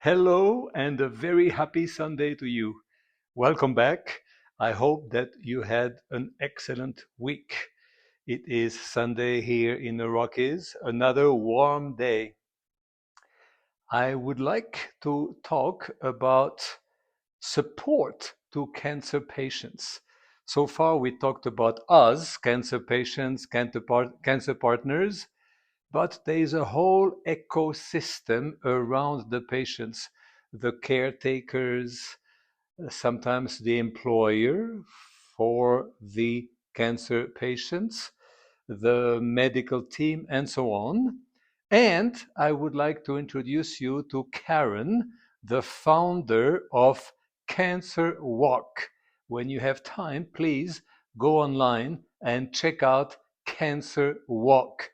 Hello and a very happy Sunday to you. Welcome back. I hope that you had an excellent week. It is Sunday here in the Rockies, another warm day. I would like to talk about support to cancer patients. So far, we talked about us, cancer patients, cancer partners, but there is a whole ecosystem around the patients, the caretakers, sometimes the employer for the cancer patients, the medical team, and so on. And I would like to introduce you to Karen, the founder of Cancer Walk. When you have time, please go online and check out Cancer Walk.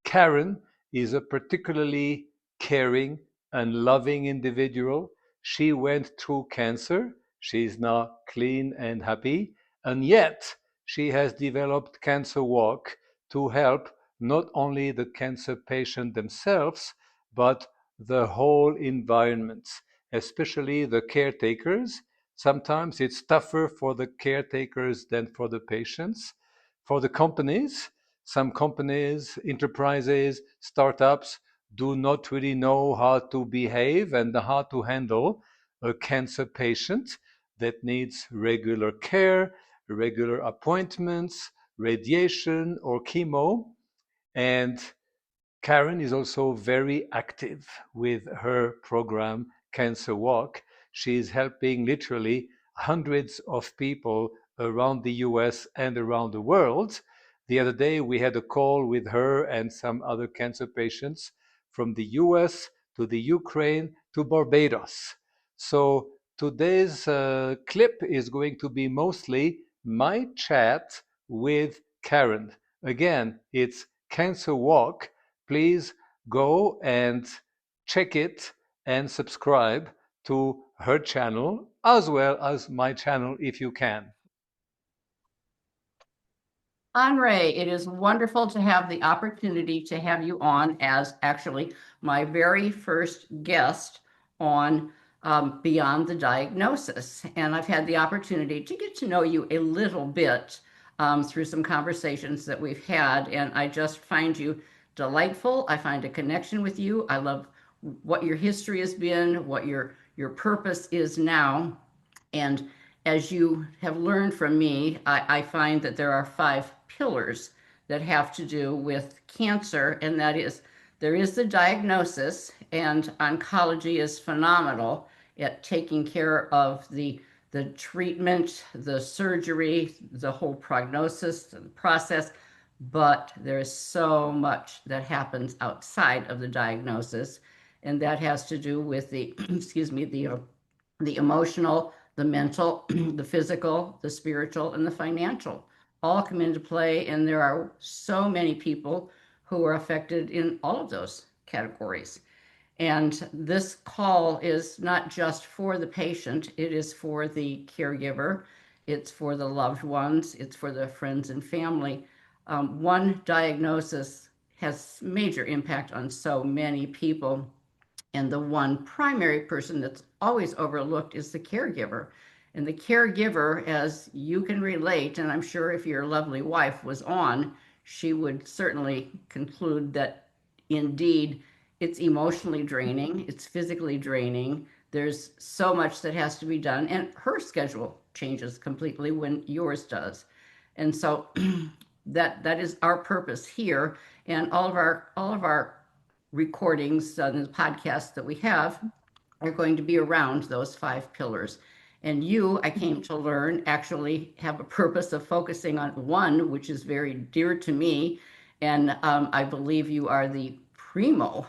Karen is a particularly caring and loving individual. She went through cancer. She's now clean and happy. And yet, she has developed Cancer Walk to help not only the cancer patient themselves, but the whole environment, especially the caretakers. Sometimes it's tougher for the caretakers than for the patients. For the companies, some companies, enterprises, startups do not really know how to behave and how to handle a cancer patient that needs regular care, regular appointments, radiation or chemo. And Karen is also very active with her program, Cancer Walk. She is helping literally hundreds of people around the US and around the world. The other day, we had a call with her and some other cancer patients from the US to the Ukraine to Barbados. So today's clip is going to be mostly my chat with Karen. Again, it's Cancer Walk. Please go and check it and subscribe to her channel as well as my channel if you can. Andre, it is wonderful to have the opportunity to have you on as actually my very first guest on Beyond the Diagnosis. And I've had the opportunity to get to know you a little bit through some conversations that we've had. And I just find you delightful. I find a connection with you. I love what your history has been, what your purpose is now. And as you have learned from me, I find that there are five pillars that have to do with cancer, and that is there is the diagnosis, and oncology is phenomenal at taking care of the treatment, the surgery, the whole prognosis, the process. But there is so much that happens outside of the diagnosis, and that has to do with the excuse me the emotional, the mental, the physical, the spiritual, and the financial all come into play. And there are so many people who are affected in all of those categories. And this call is not just for the patient, it is for the caregiver, it's for the loved ones, it's for the friends and family. One diagnosis has major impact on so many people, and the one primary person that's always overlooked is the caregiver. And the caregiver, as you can relate, and I'm sure if your lovely wife was on, she would certainly conclude that indeed it's emotionally draining, it's physically draining. There's so much that has to be done, and her schedule changes completely when yours does. And so that is our purpose here, and all of our recordings and the podcasts that we have are going to be around those five pillars. And you, I came to learn, actually have a purpose of focusing on one, which is very dear to me. And I believe you are the primo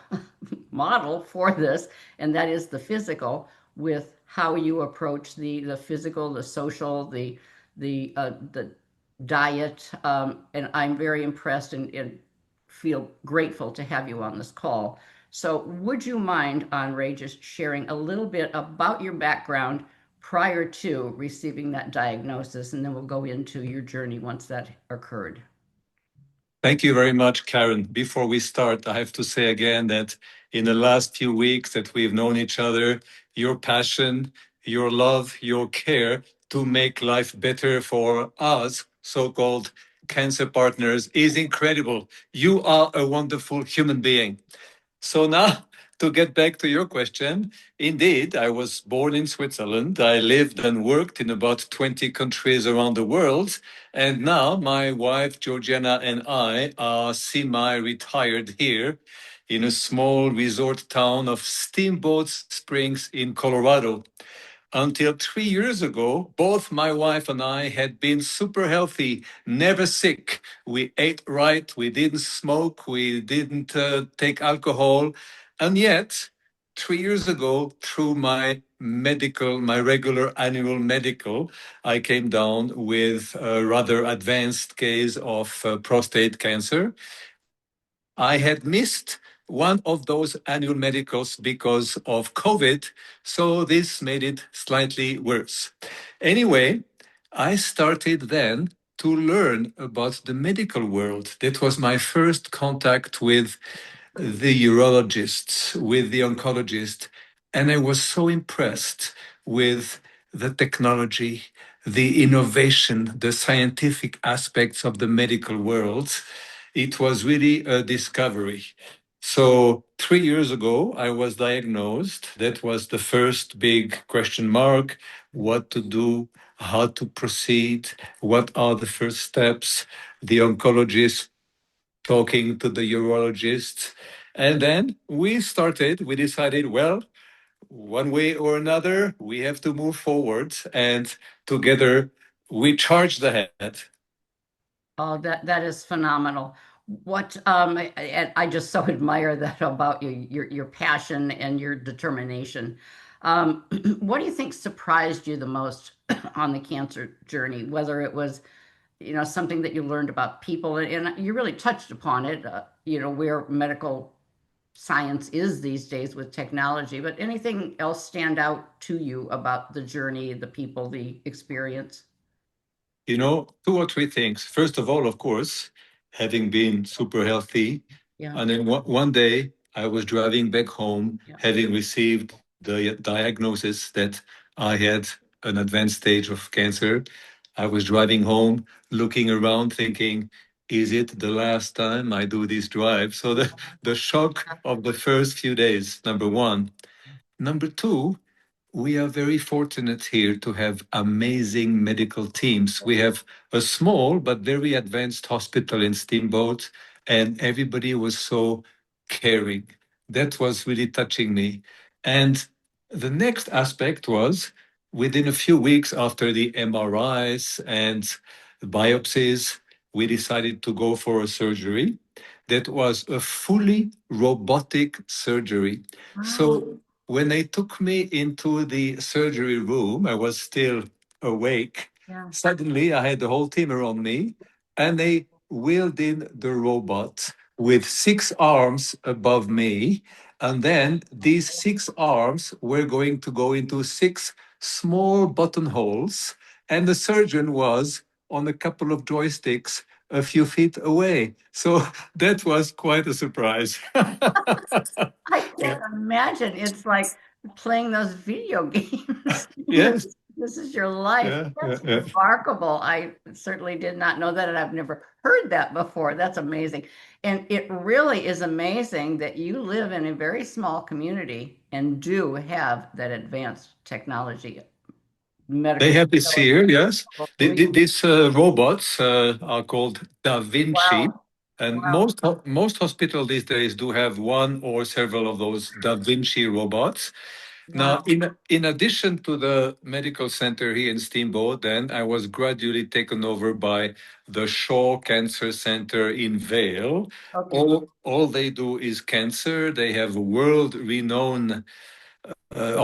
model for this, and that is the physical, with how you approach the physical, the social, the diet. And I'm very impressed and feel grateful to have you on this call. So, would you mind, Andre, just sharing a little bit about your background prior to receiving that diagnosis, and then we'll go into your journey once that occurred? Thank you very much, Karen. Before we start, I have to say again that in the last few weeks that we've known each other, your passion, your love, your care to make life better for us, so-called cancer partners, is incredible. You are a wonderful human being. So now, to get back to your question, indeed, I was born in Switzerland. I lived and worked in about 20 countries around the world. And now my wife, Georgiana, and I are semi-retired here in a small resort town of Steamboat Springs in Colorado. Until 3 years ago, both my wife and I had been super healthy, never sick. We ate right, we didn't smoke, we didn't take alcohol. And yet, 3 years ago, through my regular annual medical, I came down with a rather advanced case of prostate cancer. I had missed one of those annual medicals because of COVID, so this made it slightly worse. Anyway, I started then to learn about the medical world. That was my first contact with the urologists, with the oncologist, and I was so impressed with the technology, the innovation, the scientific aspects of the medical world. It was really a discovery. So, 3 years ago, I was diagnosed. That was the first big question mark: what to do, how to proceed, what are the first steps. The oncologist talking to the urologist. And then we decided, well, one way or another, we have to move forward. And together we charged ahead. Oh, that is phenomenal. What and I just so admire that about you, your passion and your determination. What do you think surprised you the most on the cancer journey? Whether it was, something that you learned about people, and you really touched upon it, where medical science is these days with technology, but anything else stand out to you about the journey, the people, the experience? Two or three things. First of all, of course, having been super healthy. Yeah, And then one day I was driving back home, yeah. having received the diagnosis that I had an advanced stage of cancer. I was driving home, looking around, thinking, is it the last time I do this drive? So the shock of the first few days, number one. Number two, we are very fortunate here to have amazing medical teams. We have a small but very advanced hospital in Steamboat, and everybody was so caring. That was really touching me. And the next aspect was within a few weeks after the MRIs and biopsies, we decided to go for a surgery that was a fully robotic surgery. Wow. So when they took me into the surgery room, I was still awake. Yeah. Suddenly, I had the whole team around me, and they wheeled in the robot with 6 arms above me. And then these 6 arms were going to go into 6 small buttonholes, and the surgeon was on a couple of joysticks a few feet away. So that was quite a surprise. I can't imagine. It's like playing those video games. Yes. This is your life. Yeah, yeah, That's yeah. remarkable. I certainly did not know that, and I've never heard that before. That's amazing. And it really is amazing that you live in a very small community and do have that advanced technology, They medical have this facility. here, yes. We- These robots are called Da Vinci, Wow. and Wow. most hospitals these days do have one or several of those Da Vinci robots. Now, Wow. in addition to the medical center here in Steamboat, then I was gradually taken over by the Shaw Cancer Center in Vale. Okay. All they do is cancer. They have world-renowned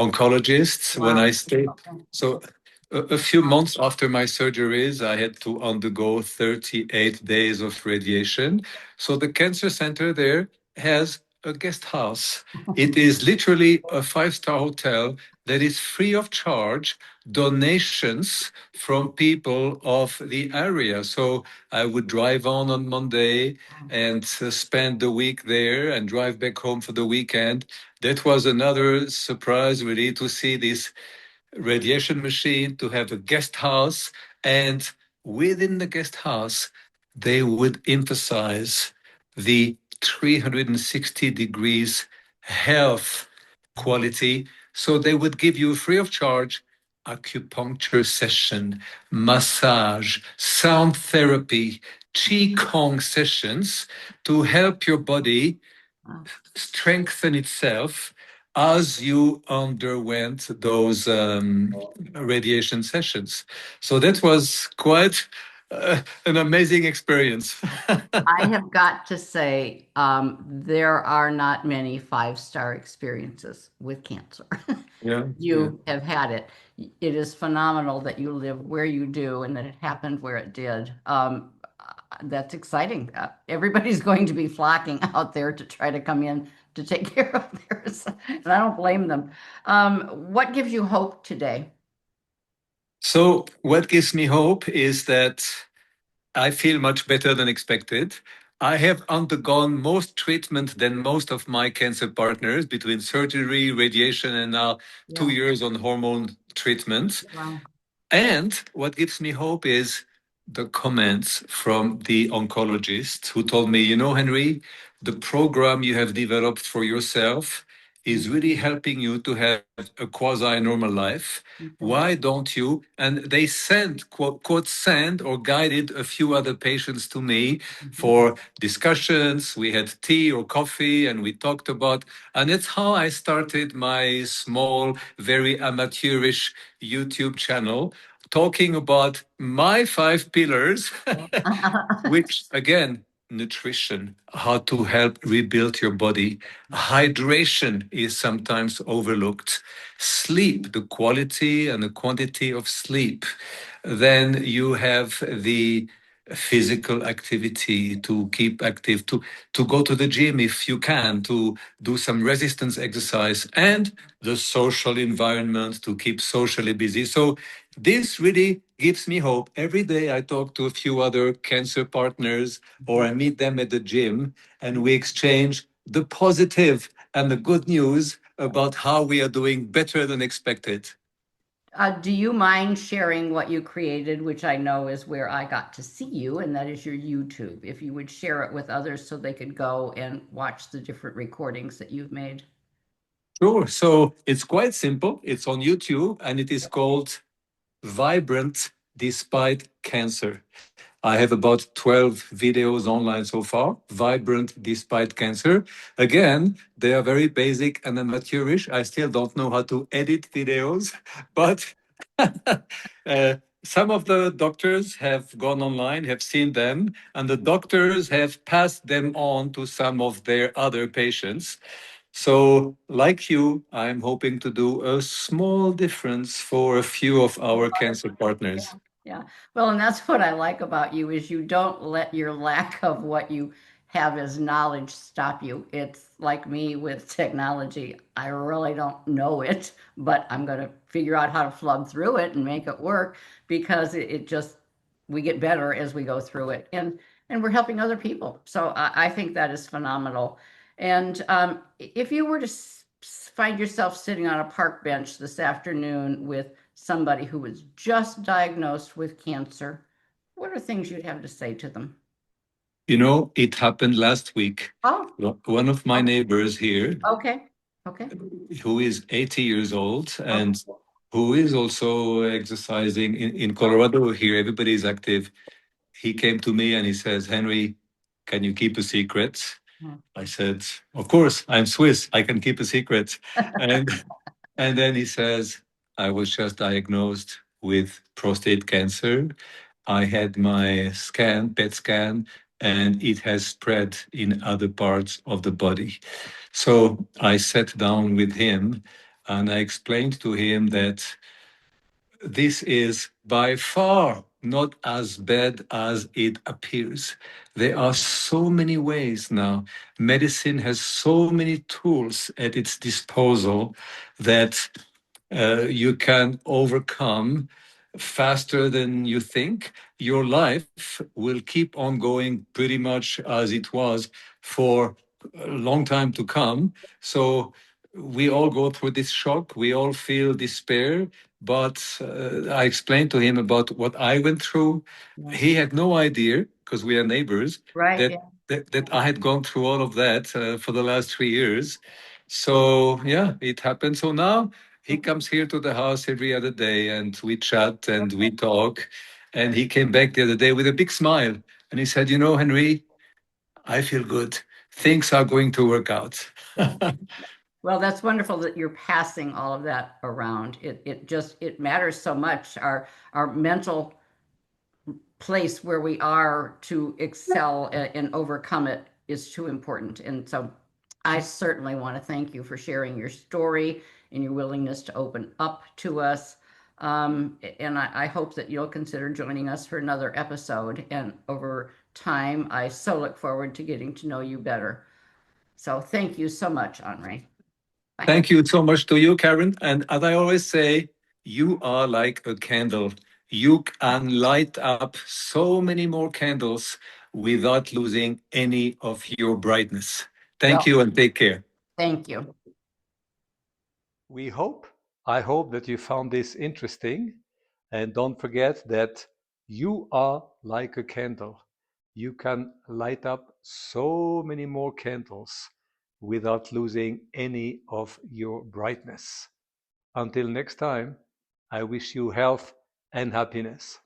oncologists. When Wow. I stayed, Okay. so a few months after my surgeries, I had to undergo 38 days of radiation. So the cancer center there has a guest house. It is literally a five-star hotel that is free of charge, donations from people of the area. So I would drive on Monday and spend the week there and drive back home for the weekend. That was another surprise, really, to see this radiation machine, to have a guest house, and within the guest house, they would emphasize the 360 degrees health quality. So they would give you free of charge acupuncture session, massage, sound therapy, qigong sessions to help your body Wow. strengthen itself as you underwent those radiation sessions. So that was quite an amazing experience. I have got to say, there are not many five-star experiences with cancer. Yeah, yeah. You have had it. It is phenomenal that you live where you do and that it happened where it did. That's exciting. Everybody's going to be flocking out there to try to come in to take care of theirs, and I don't blame them. What gives you hope today? So what gives me hope is that I feel much better than expected. I have undergone most treatment than most of my cancer partners between surgery, radiation, and now Yeah. 2 years on hormone treatment. Wow. And what gives me hope is the comments from the oncologist who told me, you know, Henry, the program you have developed for yourself is really helping you to have a quasi normal life. Okay. Why don't you? And they sent, quote, sent or guided a few other patients to me Mhm. for discussions. We had tea or coffee and we talked about, and that's how I started my small, very amateurish YouTube channel talking about my five pillars, which again, nutrition, how to help rebuild your body. Hydration is sometimes overlooked. Sleep, the quality and the quantity of sleep. Then you have the physical activity to keep active, to go to the gym if you can, to do some resistance exercise, and the social environment to keep socially busy. So this really gives me hope. Every day I talk to a few other cancer partners or I meet them at the gym and we exchange the positive and the good news about how we are doing better than expected. Do you mind sharing what you created, which I know is where I got to see you, and that is your YouTube? If you would share it with others so they could go and watch the different recordings that you've made. Sure. So it's quite simple. It's on YouTube and it is called Vibrant Despite Cancer. I have about 12 videos online so far, Vibrant Despite Cancer. Again, they are very basic and amateurish. I still don't know how to edit videos, but some of the doctors have gone online, have seen them, and the doctors have passed them on to some of their other patients. So, like you, I'm hoping to do a small difference for a few of our cancer partners. Yeah. Well, and that's what I like about you is you don't let your lack of what you have as knowledge stop you. It's like me with technology. I really don't know it, but I'm going to figure out how to flub through it and make it work because it just we get better as we go through it. And we're helping other people. So I think that is phenomenal. And if you were to find yourself sitting on a park bench this afternoon with somebody who was just diagnosed with cancer, what are things you'd have to say to them? You know, it happened last week. Oh, One of my neighbors here, okay. Okay. who is 80 years old Okay. and who is also exercising in Colorado here, everybody is active. He came to me and he says, Henry, can you keep a secret? I said, of course, I'm Swiss. I can keep a secret. And and then he says, I was just diagnosed with prostate cancer. I had my scan, PET scan, and it has spread in other parts of the body. So I sat down with him and I explained to him that this is by far not as bad as it appears. There are so many ways now. Medicine has so many tools at its disposal that you can overcome faster than you think. Your life will keep on going pretty much as it was for a long time to come. So we all go through this shock. We all feel despair. But I explained to him about what I went through. Yeah. He had no idea, because we are neighbors, Right. that Yeah. that I had gone through all of that for the last 3 years. So yeah, it happened. So now he comes here to the house every other day and we chat and we talk. And he came back the other day with a big smile and he said, Henry, I feel good. Things are going to work out. Well, that's wonderful that you're passing all of that around. It matters so much. Our mental place where we are to excel and overcome it is too important. And so I certainly want to thank you for sharing your story and your willingness to open up to us. And I hope that you'll consider joining us for another episode. And over time, I so look forward to getting to know you better. So thank you so much, Henri. I hope. Thank you so much to you, Karen. And as I always say, you are like a candle. You can light up so many more candles without losing any of your brightness. Thank Well, you and take care. thank you. We hope, I hope that you found this interesting. And don't forget that you are like a candle. You can light up so many more candles without losing any of your brightness. Until next time, I wish you health and happiness.